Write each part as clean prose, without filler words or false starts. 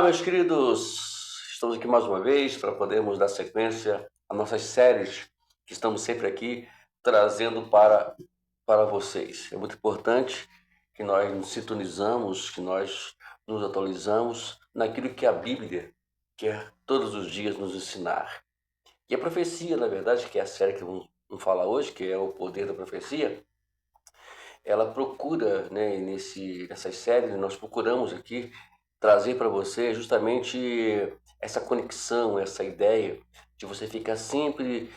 meus queridos, estamos aqui mais uma vez para podermos dar sequência às nossas séries que estamos sempre aqui trazendo para vocês. É muito importante que nós nos sintonizamos, que nós nos atualizamos naquilo que a Bíblia quer todos os dias nos ensinar. E a profecia, na verdade, que é a série que vamos falar hoje, que é o poder da profecia, ela procura, né, nessas séries, nós procuramos aqui trazer para você justamente essa conexão, essa ideia de você ficar sempre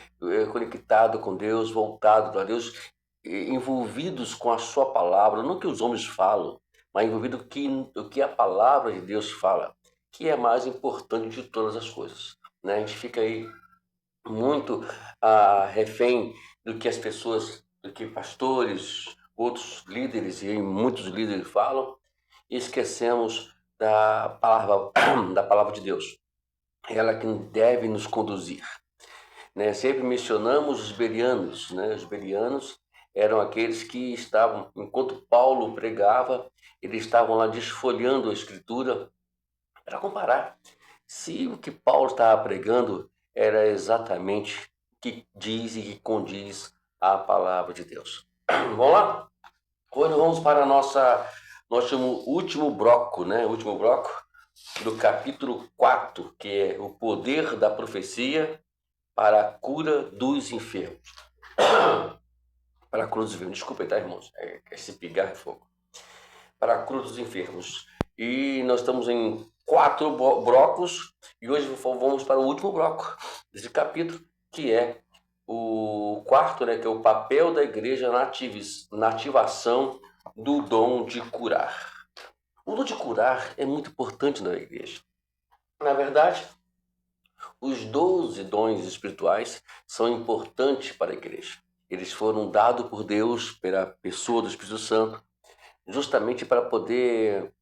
conectado com Deus, voltado para Deus, envolvidos com a sua palavra, não que os homens falam, mas envolvido o que a palavra de Deus fala, que é mais importante de todas as coisas. Né? A gente fica aí muito refém do que as pessoas, do que pastores, outros líderes e muitos líderes falam, e esquecemos da palavra de Deus. Ela que deve nos conduzir. Né? Sempre mencionamos os bereanos. Né? Os bereanos eram aqueles que estavam, enquanto Paulo pregava, eles estavam lá desfolhando a Escritura para comparar se o que Paulo estava pregando era exatamente o que diz e que condiz a palavra de Deus. Vamos lá? Hoje vamos para nosso último bloco, né? O último bloco do capítulo 4, que é o poder da profecia para a cura dos enfermos. Para a cura dos enfermos. Desculpa, tá, irmãos? Esse pigarro é fogo. Para a cura dos enfermos. E nós estamos em 4 blocos e hoje vamos para o último bloco desse capítulo, que é o quarto, né, que é o papel da igreja na ativação do dom de curar. O dom de curar é muito importante na igreja. Na verdade, os 12 dons espirituais são importantes para a igreja. Eles foram dados por Deus pela pessoa do Espírito Santo, justamente para poder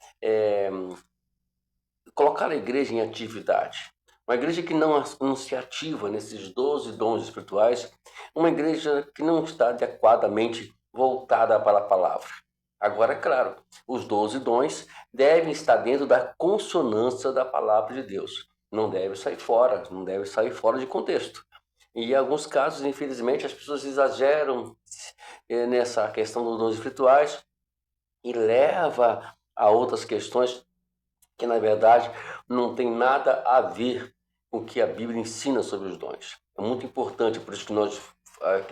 colocar a igreja em atividade. Uma igreja que não se ativa nesses 12 dons espirituais, uma igreja que não está adequadamente voltada para a palavra. Agora, é claro, os 12 dons devem estar dentro da consonância da palavra de Deus. Não deve sair fora de contexto. E em alguns casos, infelizmente, as pessoas exageram nessa questão dos dons espirituais e leva a outras questões que, na verdade, não tem nada a ver com o que a Bíblia ensina sobre os dons. É muito importante, por isso que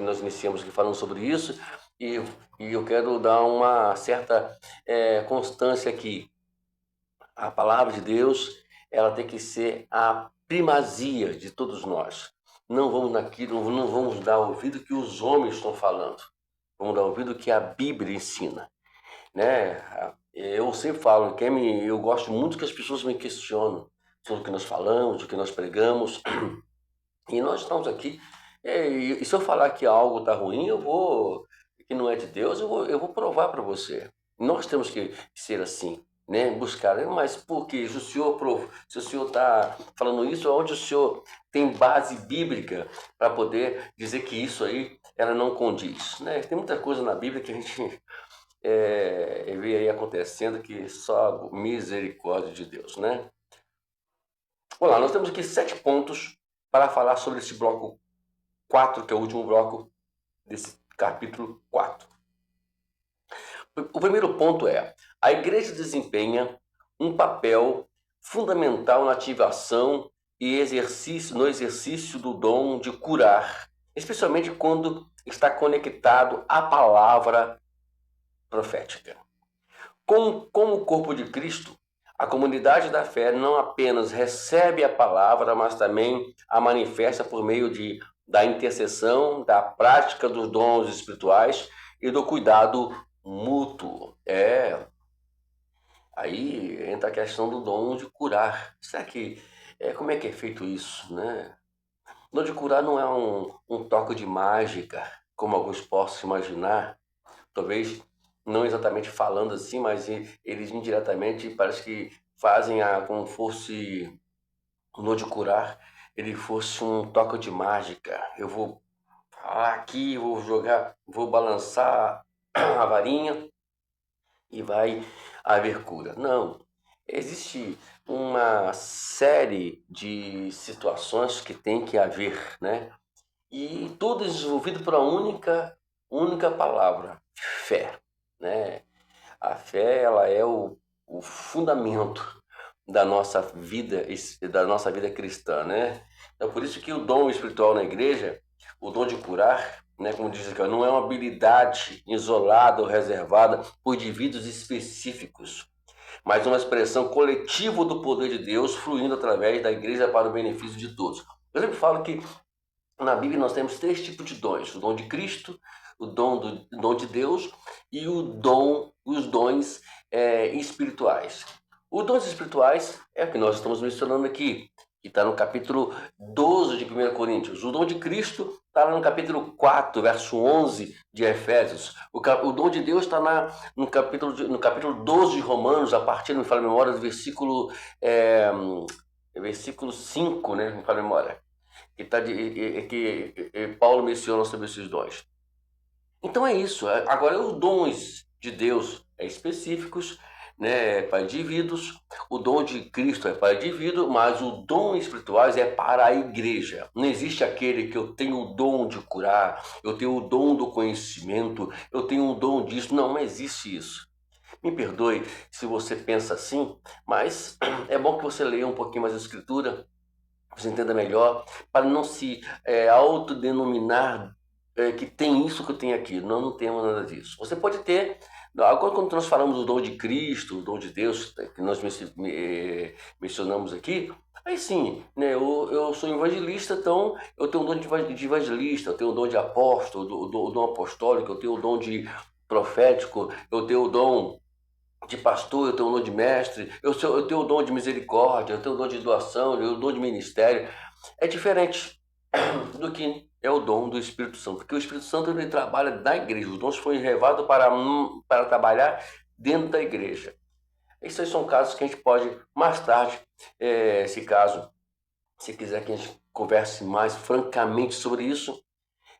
nós iniciamos aqui falando sobre isso, e eu quero dar uma certa constância aqui. A palavra de Deus, ela tem que ser a primazia de todos nós. Não vamos dar ouvido que os homens estão falando. Vamos dar ouvido que a Bíblia ensina. Né? Eu sempre falo, eu gosto muito que as pessoas me questionam sobre o que nós falamos, o que nós pregamos. E nós estamos aqui. E se eu falar que algo está ruim, que não é de Deus, eu vou provar para você. Nós temos que ser assim, né? Buscar. Mas por quê? Se o senhor está falando isso, onde o senhor tem base bíblica para poder dizer que isso aí ela não condiz, né? Tem muita coisa na Bíblia que a gente vê aí acontecendo que só misericórdia de Deus, né? Olá, nós temos aqui 7 pontos para falar sobre esse bloco 4, que é o último bloco desse capítulo 4. O primeiro ponto é: a igreja desempenha um papel fundamental na ativação e no exercício do dom de curar, especialmente quando está conectado à palavra profética. Como o corpo de Cristo, a comunidade da fé não apenas recebe a palavra, mas também a manifesta por meio da intercessão, da prática dos dons espirituais e do cuidado mútuo. Aí entra a questão do dom de curar. Será que como é que é feito isso, né? O dom de curar não é um toque de mágica, como alguns possam imaginar. Talvez não exatamente falando assim, mas eles indiretamente parece que fazem como fosse o dom de curar, ele fosse um toque de mágica. Eu vou falar aqui, vou jogar, vou balançar a varinha e vai haver cura. Não, existe uma série de situações que tem que haver, né? E tudo desenvolvido por uma única palavra, fé, né? A fé, ela é o fundamento da nossa vida cristã, né? Então, por isso que o dom espiritual na igreja, o dom de curar, né, como diz aqui, ó, não é uma habilidade isolada ou reservada por indivíduos específicos, mas uma expressão coletiva do poder de Deus fluindo através da igreja para o benefício de todos. Eu sempre falo que na Bíblia nós temos três tipos de dons: o dom de Cristo, o dom de Deus e os dons espirituais. Os dons espirituais é o que nós estamos mencionando aqui, que está no capítulo 12 de 1 Coríntios. O dom de Cristo está lá no capítulo 4, verso 11 de Efésios. O dom de Deus está no capítulo 12 de Romanos, a partir, não me fala a memória, do versículo 5, né? Não me fala a memória que Paulo menciona sobre esses dons. Então é isso. Agora, os dons de Deus específicos, né, para indivíduos, o dom de Cristo é para indivíduo, mas o dom espirituais é para a igreja. Não existe aquele que eu tenho o dom de curar, eu tenho o dom do conhecimento, eu tenho o dom disso. Não, não existe isso. Me perdoe se você pensa assim, mas é bom que você leia um pouquinho mais a Escritura, você entenda melhor, para não se autodenominar que tem isso que eu tenho aqui. Não, não temos nada disso. Você pode ter, agora quando nós falamos do dom de Cristo, o dom de Deus, que nós mencionamos aqui, aí sim, né, eu sou evangelista, então eu tenho um dom de evangelista, eu tenho um dom de apóstolo, o dom apostólico, eu tenho o dom de profético, eu tenho o dom de pastor, eu tenho o dom de mestre, eu tenho o dom de misericórdia, eu tenho o dom de doação, eu tenho o dom de ministério. É diferente do que é o dom do Espírito Santo, porque o Espírito Santo ele trabalha na igreja, os dons foram levados para trabalhar dentro da igreja. Esses são casos que a gente pode, mais tarde, se caso, se quiser que a gente converse mais francamente sobre isso,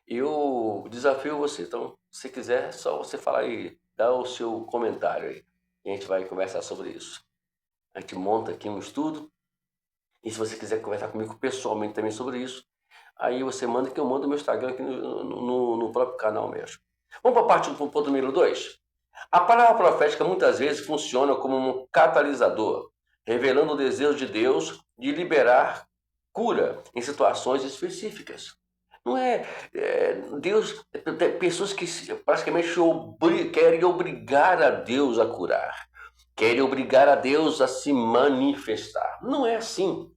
eu desafio você. Então, se quiser, é só você falar aí, dá o seu comentário aí. E a gente vai conversar sobre isso. A gente monta aqui um estudo. E se você quiser conversar comigo pessoalmente também sobre isso, aí você manda que eu mando o meu Instagram aqui no próprio canal mesmo. Vamos para a parte do ponto número 2. A palavra profética muitas vezes funciona como um catalisador, revelando o desejo de Deus de liberar cura em situações específicas. Não Deus, tem pessoas que praticamente querem obrigar a Deus a curar, querem obrigar a Deus a se manifestar. Não é assim.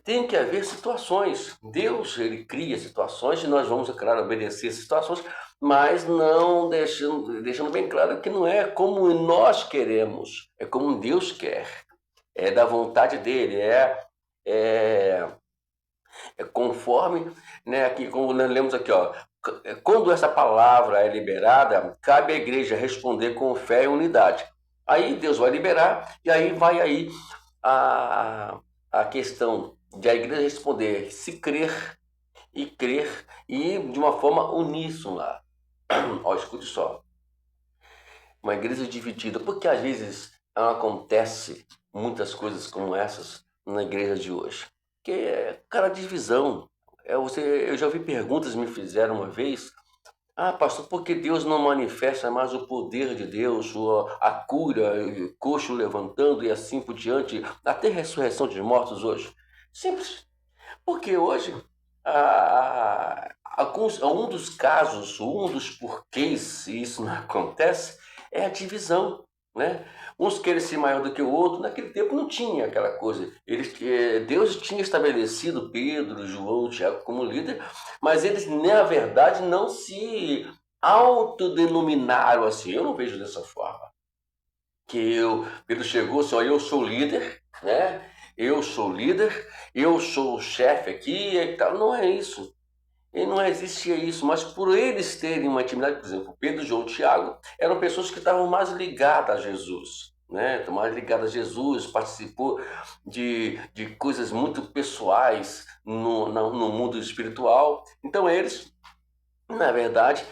Tem que haver situações. Deus, ele cria situações e nós vamos, é claro, obedecer essas situações, mas não deixando bem claro que não é como nós queremos, é como Deus quer. É da vontade dele, é conforme, né, aqui, como nós lemos aqui, ó, quando essa palavra é liberada, cabe à igreja responder com fé e unidade. Aí Deus vai liberar e aí vai aí a questão de a igreja responder se crer e de uma forma uníssona. Ó, escute só. Uma igreja dividida, porque às vezes acontece muitas coisas como essas na igreja de hoje. Que é cara divisão. Eu já ouvi perguntas me fizeram uma vez. Ah, pastor, por que Deus não manifesta mais o poder de Deus, a cura, coxo levantando e assim por diante, até ressurreição de mortos hoje? Simples. Porque hoje, um dos casos, um dos porquês se isso não acontece, é a divisão, né? Uns querem ser maior do que o outro. Naquele tempo não tinha aquela coisa. Deus tinha estabelecido Pedro, João, Tiago como líder, mas eles, na verdade, não se autodenominaram assim. Eu não vejo dessa forma. Pedro chegou assim, ó, eu sou líder, né? Eu sou líder, eu sou o chefe aqui e tal. Não é isso. E não existia isso, mas por eles terem uma intimidade, por exemplo, Pedro, João, Tiago, eram pessoas que estavam mais ligadas a Jesus, né? Estavam mais ligadas a Jesus, participou de coisas muito pessoais no mundo espiritual. Então eles, na verdade,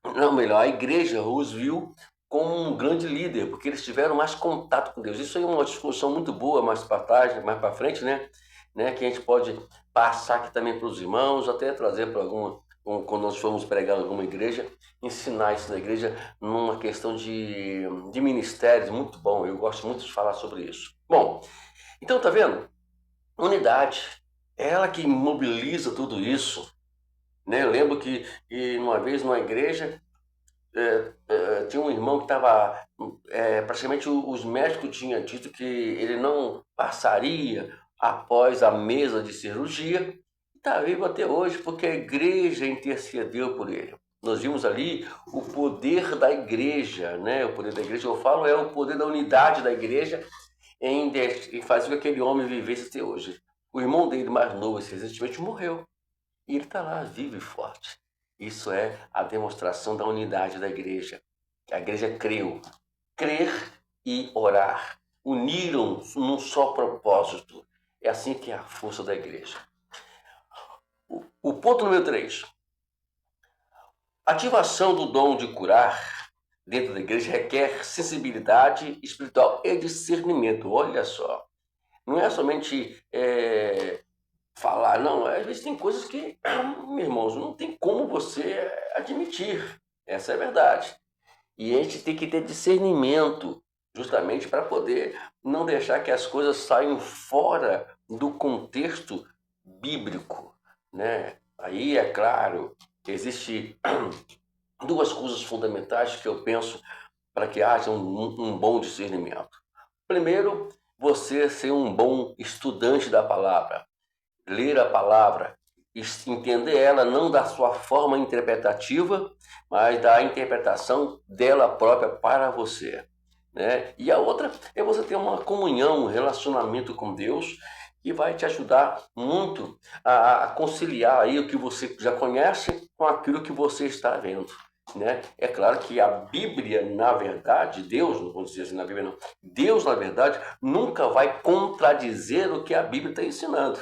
não, melhor, a igreja os viu como um grande líder, porque eles tiveram mais contato com Deus. Isso aí é uma discussão muito boa mais para trás, mais para frente, né? Que a gente pode passar aqui também para os irmãos, até trazer para quando nós formos pregar em alguma igreja, ensinar isso na igreja numa questão de ministérios, muito bom. Eu gosto muito de falar sobre isso. Bom, então tá vendo? Unidade, é ela que mobiliza tudo isso, né? Eu lembro que uma vez numa igreja tinha um irmão que estava praticamente os médicos tinham dito que ele não passaria após a mesa de cirurgia. Está vivo até hoje porque a igreja intercedeu por ele. Nós vimos ali o poder da igreja, né? O poder da igreja, eu falo, é o poder da unidade da igreja em fazer com que aquele homem vivesse até hoje. O irmão dele mais novo, recentemente, morreu. E ele está lá, vivo e forte. Isso é a demonstração da unidade da igreja. A igreja creu. Crer e orar uniram num só propósito. É assim que é a força da igreja. O ponto número 3. Ativação do dom de curar dentro da igreja requer sensibilidade espiritual e discernimento. Olha só. Não é somente falar, não. Às vezes tem coisas que, meus irmãos, não tem como você admitir. Essa é a verdade. E a gente tem que ter discernimento, justamente para poder não deixar que as coisas saiam fora do contexto bíblico, né? Aí, é claro, existe duas coisas fundamentais que eu penso para que haja um bom discernimento. Primeiro, você ser um bom estudante da palavra, ler a palavra, entender ela não da sua forma interpretativa, mas da interpretação dela própria para você, né? E a outra é você ter uma comunhão, um relacionamento com Deus que vai te ajudar muito a conciliar aí o que você já conhece com aquilo que você está vendo, né? É claro que a Bíblia, na verdade, Deus, não vou dizer assim na Bíblia não, Deus, na verdade, nunca vai contradizer o que a Bíblia está ensinando.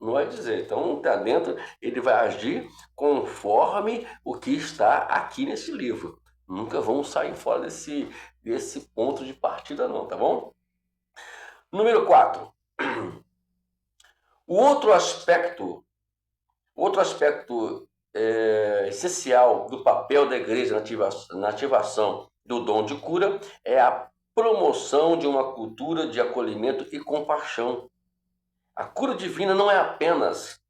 Não vai dizer. Então, está dentro, ele vai agir conforme o que está aqui nesse livro. Nunca vamos sair fora desse ponto de partida, não, tá bom? Número 4. O outro aspecto essencial do papel da igreja na ativação do dom de cura é a promoção de uma cultura de acolhimento e compaixão. A cura divina não é apenas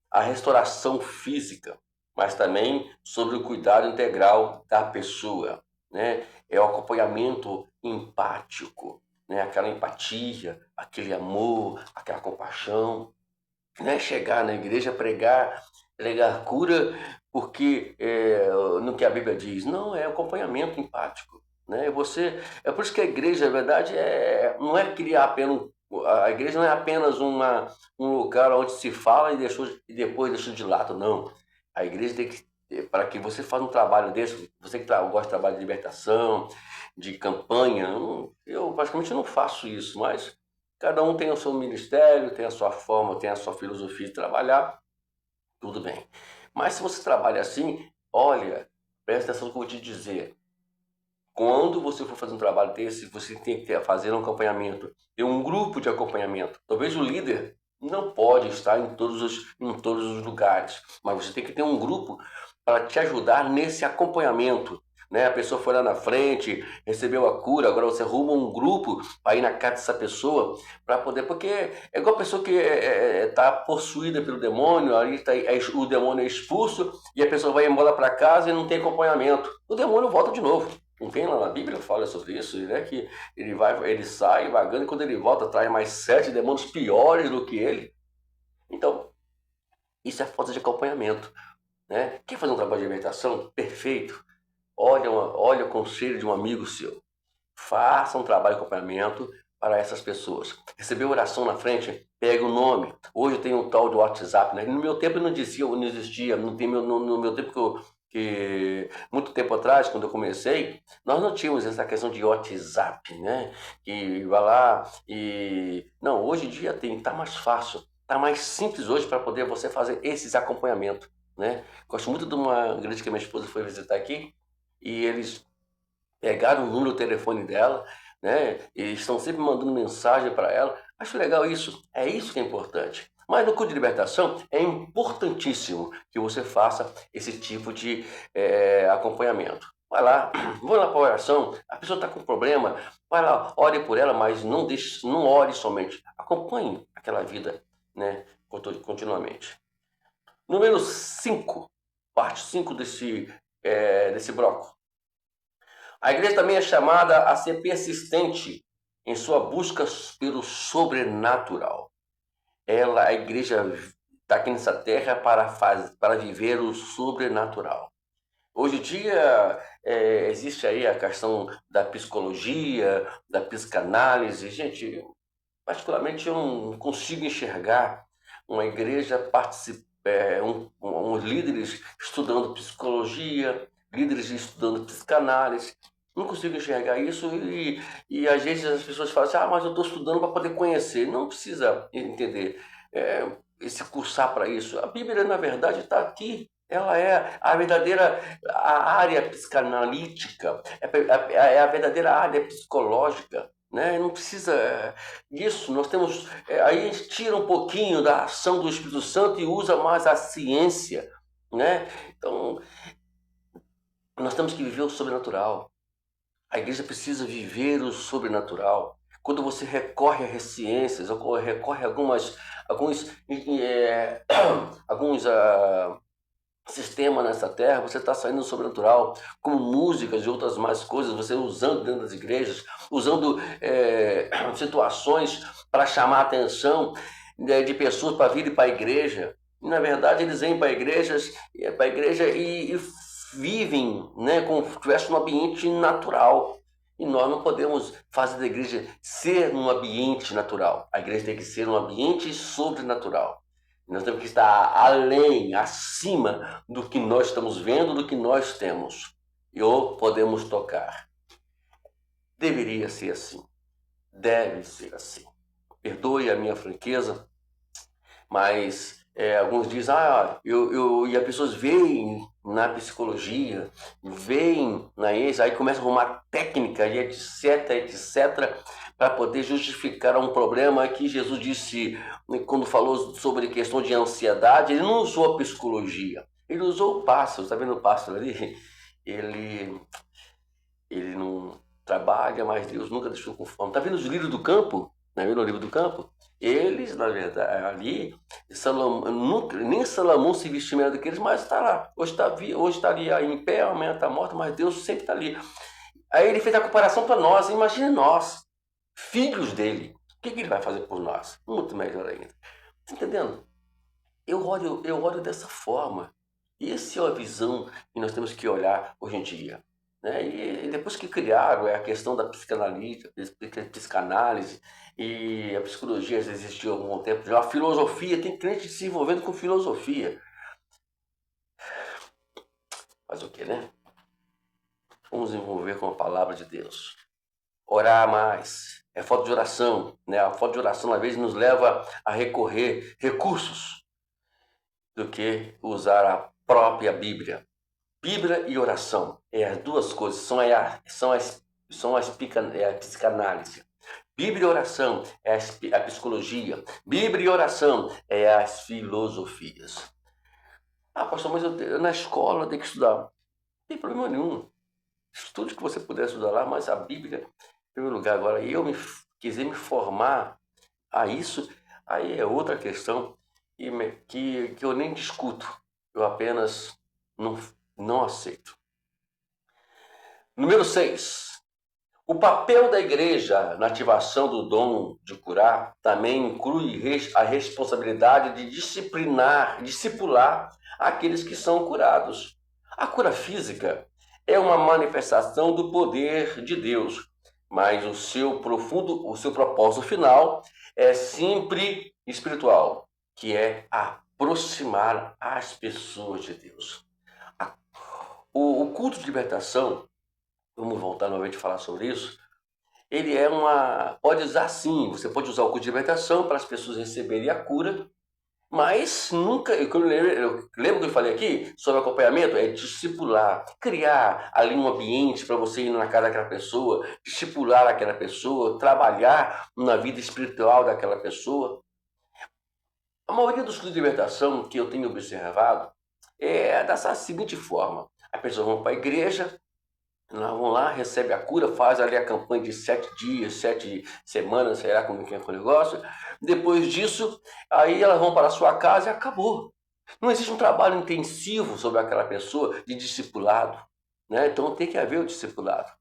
a restauração física, mas também sobre o cuidado integral da pessoa, né? É o acompanhamento empático, né? Aquela empatia, aquele amor, aquela compaixão. Não é chegar na igreja, pregar cura, porque no que a Bíblia diz, não, é acompanhamento empático, né? É por isso que a igreja, na verdade, não é criar apenas a igreja não é apenas um lugar onde se fala e depois deixa de lado, não. A igreja tem que, para que você faça um trabalho desse, você que gosta de trabalho de libertação, de campanha, eu praticamente não faço isso, mas cada um tem o seu ministério, tem a sua forma, tem a sua filosofia de trabalhar, tudo bem. Mas se você trabalha assim, olha, presta atenção no que eu vou te dizer. Quando você for fazer um trabalho desse, você tem que fazer um acompanhamento, ter um grupo de acompanhamento. Talvez o líder não pode estar em todos os lugares, mas você tem que ter um grupo para te ajudar nesse acompanhamento, né? A pessoa foi lá na frente, recebeu a cura, agora você arruma um grupo para ir na casa dessa pessoa, para poder, porque é igual a pessoa que está possuída pelo demônio, o demônio é expulso e a pessoa vai embora para casa e não tem acompanhamento. O demônio volta de novo. Não tem lá na Bíblia fala sobre isso, né? Que ele sai vagando e quando ele volta traz mais 7 demônios piores do que ele. Então, isso é falta de acompanhamento, né? Quer fazer um trabalho de libertação? Perfeito. Olha o conselho de um amigo seu. Faça um trabalho de acompanhamento para essas pessoas. Recebeu oração na frente? Pega o nome. Hoje tem um tal de WhatsApp, né? No meu tempo não existia. No meu tempo que muito tempo atrás, quando eu comecei, nós não tínhamos essa questão de WhatsApp, né? Que vai lá e... Não, hoje em dia tá mais fácil, tá mais simples hoje para poder você fazer esses acompanhamentos, né? Gosto muito de uma igreja que minha esposa foi visitar aqui e eles pegaram o número do telefone dela, né? E estão sempre mandando mensagem para ela. Acho legal isso. É isso que é importante. Mas no culto de libertação é importantíssimo que você faça esse tipo de acompanhamento. Vai lá, vou lá para a oração, a pessoa está com problema, vai lá, ore por ela, mas não deixe, não ore somente. Acompanhe aquela vida, né, continuamente. Número 5, parte 5 desse bloco. A igreja também é chamada a ser persistente em sua busca pelo sobrenatural. A igreja está aqui nessa terra para viver o sobrenatural. Hoje em dia existe aí a questão da psicologia, da psicanálise. Gente, particularmente eu não consigo enxergar uma igreja líderes estudando psicologia, líderes estudando psicanálise. Não consigo enxergar isso e às vezes as pessoas falam assim, mas eu estou estudando para poder conhecer. Não precisa entender, se cursar para isso. A Bíblia, na verdade, está aqui. Ela é a verdadeira área psicanalítica, é a verdadeira área psicológica. Né? Não precisa disso. Nós temos. Aí a gente tira um pouquinho da ação do Espírito Santo e usa mais a ciência. Né? Então, nós temos que viver o sobrenatural. A igreja precisa viver o sobrenatural. Quando você recorre às ciências, ou recorre a alguns sistemas nessa terra, você está saindo do sobrenatural, como músicas e outras mais coisas, você usando dentro das igrejas, usando situações para chamar a atenção de pessoas para virem para a igreja. E, na verdade, eles vêm para a igreja e vivem, né, como se estivesse num ambiente natural. E nós não podemos fazer da igreja ser um ambiente natural. A igreja tem que ser um ambiente sobrenatural. Nós temos que estar além, acima do que nós estamos vendo, do que nós temos. Ou podemos tocar. Deveria ser assim. Deve ser assim. Perdoe a minha franqueza, mas alguns dizem, e as pessoas veem na psicologia, veem na ex, aí começam a arrumar técnica e etc, para poder justificar um problema que Jesus disse, quando falou sobre questão de ansiedade, ele não usou a psicologia, ele usou o pássaro. Está vendo o pássaro ali? Ele não trabalha, mas Deus nunca deixou com fome. Está vendo os lírios do campo? Está vendo o livro do campo? Eles, na verdade, ali, nem Salomão se vestiu melhor do que eles, mas está lá. Hoje está ali em pé, amanhã está morto, mas Deus sempre está ali. Aí ele fez a comparação para nós. Imagine nós, filhos dele. O que ele vai fazer por nós? Muito melhor ainda. Está entendendo? Eu olho dessa forma. E essa é a visão que nós temos que olhar hoje em dia. Né? E depois que criaram a questão da psicanálise e a psicologia existiu há algum tempo já, a filosofia, tem crente se envolvendo com filosofia. Mas o que, né? Vamos envolver com a palavra de Deus. Orar mais. É falta de oração. Né? A falta de oração, às vezes, nos leva a recorrer recursos do que usar a própria Bíblia. Bíblia e oração, as duas coisas, são a psicanálise. Bíblia e oração é a psicologia. Bíblia e oração é as filosofias. Pastor, mas eu na escola tenho que estudar. Não tem problema nenhum. Estude o que você puder estudar lá, mas a Bíblia, em primeiro lugar, agora, quiser me formar a isso, aí é outra questão que eu nem discuto. Eu apenas não aceito. Número 6. O papel da igreja na ativação do dom de curar também inclui a responsabilidade de discipular aqueles que são curados. A cura física é uma manifestação do poder de Deus, mas o seu propósito final é sempre espiritual, que é aproximar as pessoas de Deus. O culto de libertação, vamos voltar novamente a falar sobre isso, ele pode usar sim, você pode usar o culto de libertação para as pessoas receberem a cura, Mas nunca, eu lembro que eu falei aqui sobre acompanhamento, é discipular, criar ali um ambiente para você ir na casa daquela pessoa, discipular aquela pessoa, trabalhar na vida espiritual daquela pessoa. A maioria dos cursos de libertação que eu tenho observado é dessa seguinte forma: a pessoa vai para a igreja, nós vamos lá, recebe a cura, faz ali a campanha de 7 dias, 7 semanas, sei lá como que é o negócio. Depois disso, aí elas vão para a sua casa e acabou. Não existe um trabalho intensivo sobre aquela pessoa de discipulado, né? Então tem que haver o discipulado,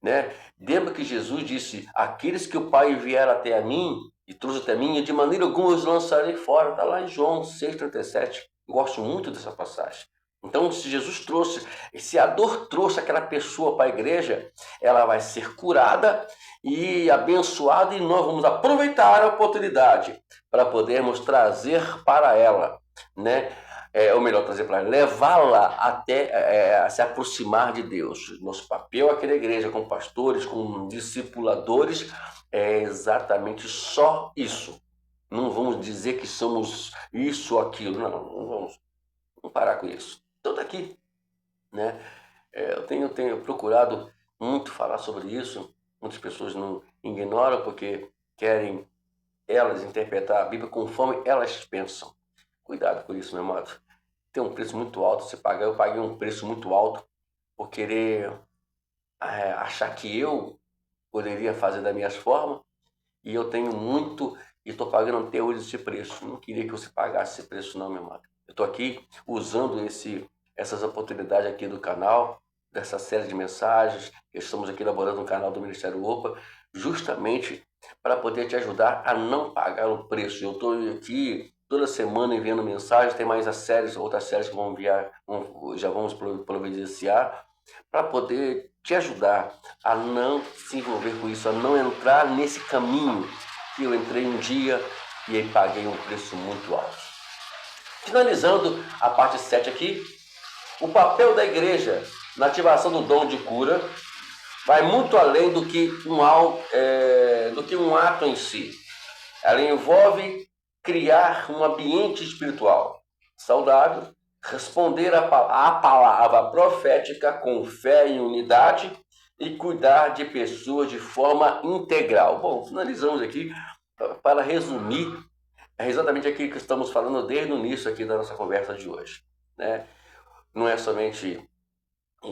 né? Lembra que Jesus disse: aqueles que o Pai vier até a mim e trouxe até mim, e de maneira alguma os lançarei fora. Está lá em João 6,37. Gosto muito dessa passagem. Então, se Jesus trouxe, se a dor trouxe aquela pessoa para a igreja, ela vai ser curada e abençoada, e nós vamos aproveitar a oportunidade para podermos trazer para ela, né? Ou melhor, trazer para ela, levá-la até a se aproximar de Deus. Nosso papel aqui na igreja, com pastores, com discipuladores, é exatamente só isso. Não vamos dizer que somos isso ou aquilo, não vamos parar com isso. Então tá aqui, né? Eu tenho procurado muito falar sobre isso. Muitas pessoas não ignoram porque querem elas interpretar a Bíblia conforme elas pensam. Cuidado com isso, meu amado. Tem um preço muito alto você pagar. Eu paguei um preço muito alto por querer achar que eu poderia fazer das minhas formas, e eu tenho muito e estou pagando até hoje esse preço. Não queria que você pagasse esse preço não, meu amado. Eu estou aqui usando essas oportunidades aqui do canal, dessa série de mensagens que estamos aqui elaborando no canal do Ministério OPA, justamente para poder te ajudar a não pagar o preço. Eu estou aqui toda semana enviando mensagens, tem mais outras séries que vão enviar, já vamos providenciar, para poder te ajudar a não se envolver com isso, a não entrar nesse caminho que eu entrei um dia e aí paguei um preço muito alto. Finalizando a parte 7 aqui, o papel da igreja na ativação do dom de cura vai muito além do que um ato em si. Ela envolve criar um ambiente espiritual saudável, responder à palavra profética com fé e unidade e cuidar de pessoas de forma integral. Bom, finalizamos aqui para resumir exatamente aquilo que estamos falando desde o início aqui da nossa conversa de hoje, né? Não é somente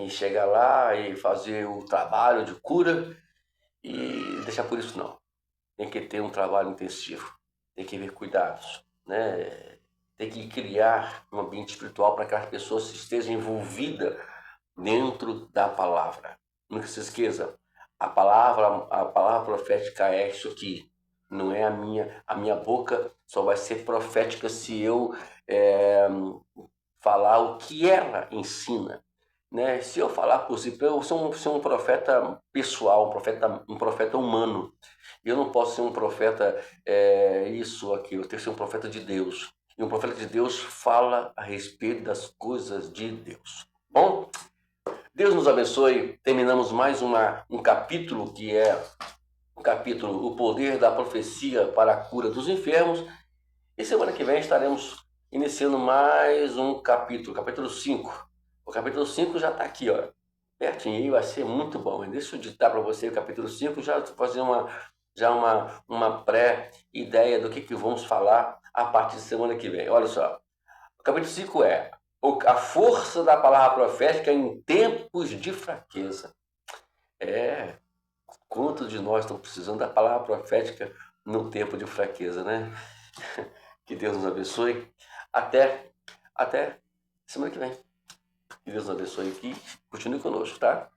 chegar lá e fazer o trabalho de cura e deixar por isso, não. Tem que ter um trabalho intensivo, tem que haver cuidados, né? Tem que criar um ambiente espiritual para que as pessoas estejam envolvidas dentro da palavra. Não se esqueça, a palavra profética é isso aqui. Não é a minha boca só vai ser profética se eu falar o que ela ensina, né? Se eu falar por si, eu sou um profeta pessoal, um profeta humano. Eu não posso ser um profeta isso ou aquilo, eu tenho que ser um profeta de Deus. E um profeta de Deus fala a respeito das coisas de Deus. Bom, Deus nos abençoe. Terminamos mais um capítulo que é o capítulo O Poder da Profecia para a Cura dos Enfermos. E semana que vem estaremos iniciando mais um capítulo 5. O capítulo 5 já está aqui, ó, pertinho, e vai ser muito bom. Deixa eu ditar para você o capítulo 5, já fazer uma pré-ideia do que vamos falar a partir de semana que vem. Olha só, o capítulo 5 é a força da palavra profética em tempos de fraqueza. Quantos de nós estão precisando da palavra profética no tempo de fraqueza, né? Que Deus nos abençoe. Até semana que vem. Que Deus nos abençoe aqui. Continue conosco, tá?